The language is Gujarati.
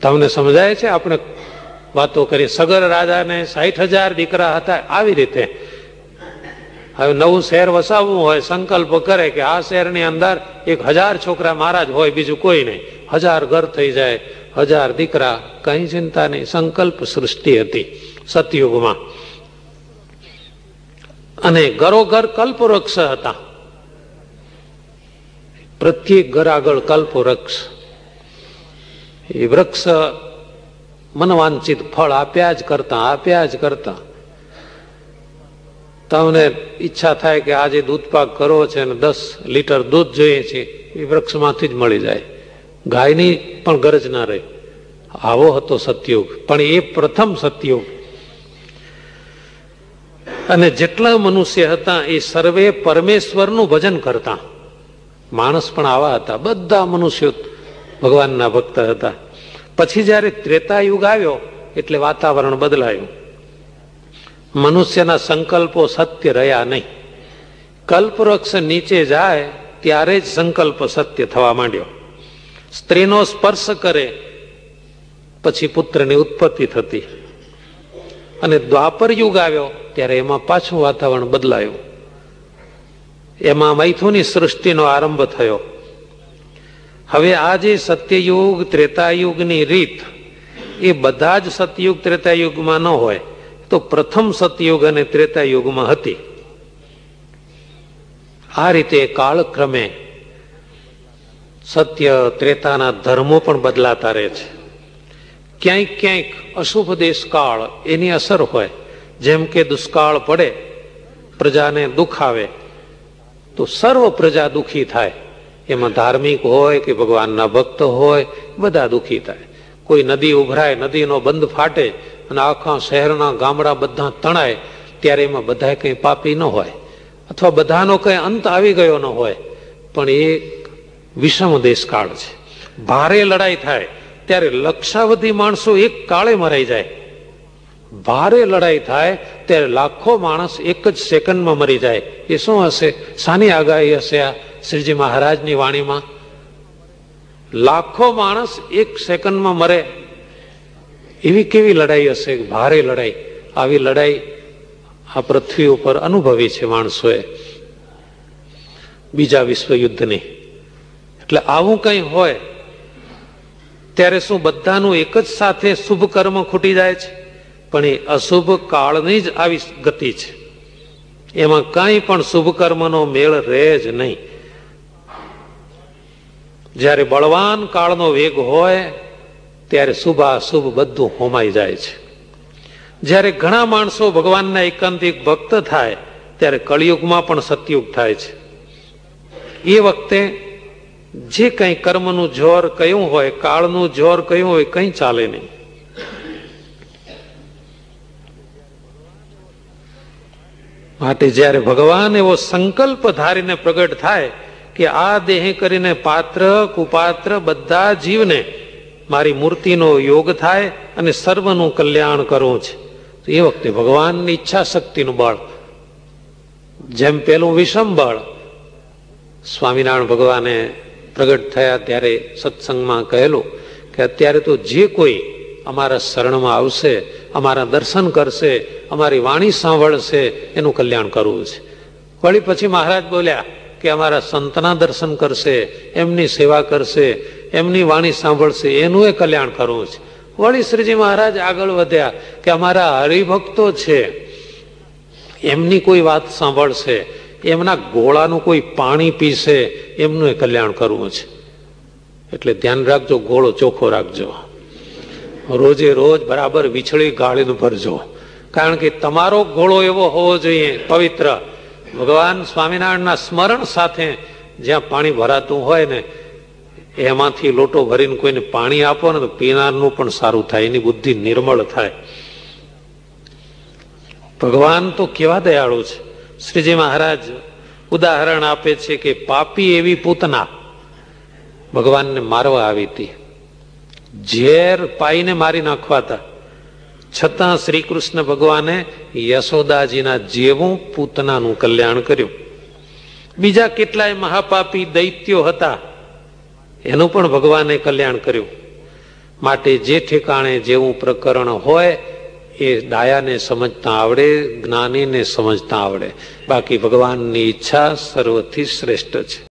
તમને સમજાય છે? આપણે વાતો કરી સગર રાજાને 60,000 દીકરા હતા, આવી રીતે. હવે નવું શહેર વસાવવું હોય, સંકલ્પ કરે કે આ શહેરની અંદર 1,000 છોકરા મારા જ હોય, બીજું કોઈ નહીં, 1000 ઘર થઈ જાય, 1000 દીકરા, કઈ ચિંતા નહીં. સંકલ્પ સૃષ્ટિ હતી સતયુગમાં. અને ઘરોઘર કલ્પવૃક્ષ હતા, પ્રત્યેક ઘર આગળ કલ્પવૃક્ષ. એ વૃક્ષ મનવાંચિત ફળ આપ્યા જ કરતા. તમને ઈચ્છા થાય કે આજે દૂધપાક કરવો છે અને 10 લીટર દૂધ જોઈએ છે, એ વૃક્ષમાંથી જ મળી જાય, ગાયની પણ ગરજ ના રહે. આવો હતો સતયુગ, પણ એ પ્રથમ સતયુગ. અને જેટલા મનુષ્ય હતા એ સર્વે પરમેશ્વરનું ભજન કરતા. માણસ પણ આવા હતા, બધા મનુષ્યો ભગવાનના ભક્ત હતા. પછી જયારે ત્રેતાયુગ આવ્યો એટલે વાતાવરણ બદલાયું. મનુષ્યના સંકલ્પો સત્ય રહ્યા નહીં. કલ્પવૃક્ષ નીચે જાય ત્યારે જ સંકલ્પ સત્ય થવા માંડ્યો. સ્ત્રીનો સ્પર્શ કરે પછી પુત્રની ઉત્પત્તિ થતી. અને દ્વાપર યુગ આવ્યો ત્યારે એમાં પાછું વાતાવરણ બદલાયું. એમાં મૈથુની સૃષ્ટિનો આરંભ થયો. હવે આ જે સત્યયુગ ત્રેતાયુગની રીત એ બધા જ સતયુગ ત્રેતાયુગમાં ન હોય, તો પ્રથમ સતયુગ અને ત્રેતાયુગમાં હતી. આ રીતે કાળક્રમે સત્ય ત્રેતાના ધર્મો પણ બદલાતા રહે છે. ક્યાંક ક્યાંક અશુભ દેશકાળ એની અસર હોય. જેમ કે દુષ્કાળ પડે, પ્રજાને દુઃખ આવે તો સર્વ પ્રજા દુઃખી થાય. એમાં ધાર્મિક હોય કે ભગવાનના ભક્ત હોય, બધા દુઃખી થાય. કોઈ નદી ઉભરાય, નદીનો બંધ ફાટે અને આખા શહેરના ગામડા બધા તણાય, ત્યારે એમાં બધા કંઈ પાપી ન હોય, અથવા બધાનો કંઈ અંત આવી ગયો ન હોય, પણ એ વિષમ દેશકાળ છે. ભારે લડાઈ થાય ત્યારે લક્ષાવધિ માણસો એક કાળે મરાઈ જાય. ભારે લડાઈ થાય ત્યારે લાખો માણસ એક જ સેકન્ડમાં મરી જાય. એ શું હશે? શાની આગાહી હશે આ શ્રીજી મહારાજની વાણીમાં? લાખો માણસ એક સેકન્ડમાં મરે, એવી કેવી લડાઈ હશે? ભારે લડાઈ. આવી લડાઈ આ પૃથ્વી ઉપર અનુભવી છે માણસોએ, બીજા વિશ્વયુદ્ધની. એટલે આવું કંઈ હોય ત્યારે શું બધાનું એક જ સાથે શુભ કર્મ ખૂટી જાય છે? પણ એ અશુભ કાળની જ આવી ગતિ છે. એમાં કાંઈ પણ શુભ કર્મનો મેળ રહે જ નહીં. જ્યારે બળવાન કાળનો વેગ હોય ત્યારે શુભ અશુભ બધું હોમાઈ જાય છે. જ્યારે ઘણા માણસો ભગવાનના એકાંતિક ભક્ત થાય ત્યારે કળિયુગમાં પણ સતયુગ થાય છે. એ વખતે જે કંઈ કર્મનું જોર કયું હોય, કાળનું જોર કયું હોય, કંઈ ચાલે નહીં. માટે જ્યારે ભગવાન એવો સંકલ્પ ધારીને પ્રગટ થાય કે આ દેહ કરીને પાત્ર કુપાત્ર બધા જીવને મારી મૂર્તિનો યોગ થાય અને સર્વનું કલ્યાણ કરવું છે, તો એ વખતે ભગવાનની ઈચ્છા શક્તિનું બળ, જેમ પેલું વિષમ બળ સ્વામિનારાયણ ભગવાને પ્રગટ થયા ત્યારે સત્સંગમાં કહેલું કે અત્યારે તો જે કોઈ અમારા શરણમાં આવશે, અમારા દર્શન કરશે, અમારી વાણી સાંભળશે, એનું કલ્યાણ કરવું છે. વળી પછી મહારાજ બોલ્યા કે અમારા સંતના દર્શન કરશે, એમની સેવા કરશે, એમની વાણી સાંભળશે, એનું એ કલ્યાણ કરવું છે. વળી શ્રીજી મહારાજ આગળ વધ્યા કે અમારા હરિભક્તો છે, એમની કોઈ વાત સાંભળશે, એમના ગોળાનું કોઈ પાણી પીશે, એમનું એ કલ્યાણ કરવું છે. એટલે ધ્યાન રાખજો, ગોળો ચોખ્ખો રાખજો, રોજે રોજ બરાબર વીછળી ગાળીને ભરજો. કારણ કે તમારો ગોળો એવો હોવો જોઈએ પવિત્ર, ભગવાન સ્વામિનારાયણના સ્મરણ સાથે જ્યાં પાણી ભરાતું હોય ને એમાંથી લોટો ભરીને કોઈને પાણી આપો ને તો પીનારનું પણ સારું થાય, એની બુદ્ધિ નિર્મળ થાય. ભગવાન તો કેવા દયાળુ છે. શ્રીજી મહારાજ ઉદાહરણ આપે છે કે પાપી એવી પૂતના ભગવાનને મારવા આવી હતી, ઝેર પાઈને મારી નાખવાતા, છતાં શ્રી કૃષ્ણ ભગવાને યશોદાજીના જેવું પૂતનાનું કલ્યાણ કર્યું. બીજા કેટલાય મહાપાપી દૈત્યો હતા, એનું પણ ભગવાને કલ્યાણ કર્યું. માટે જે ઠેકાણે જેવું પ્રકરણ હોય એ ડાયાને સમજતા આવડે, જ્ઞાનીને સમજતા આવડે. બાકી ભગવાનની ઈચ્છા સર્વથી શ્રેષ્ઠ છે.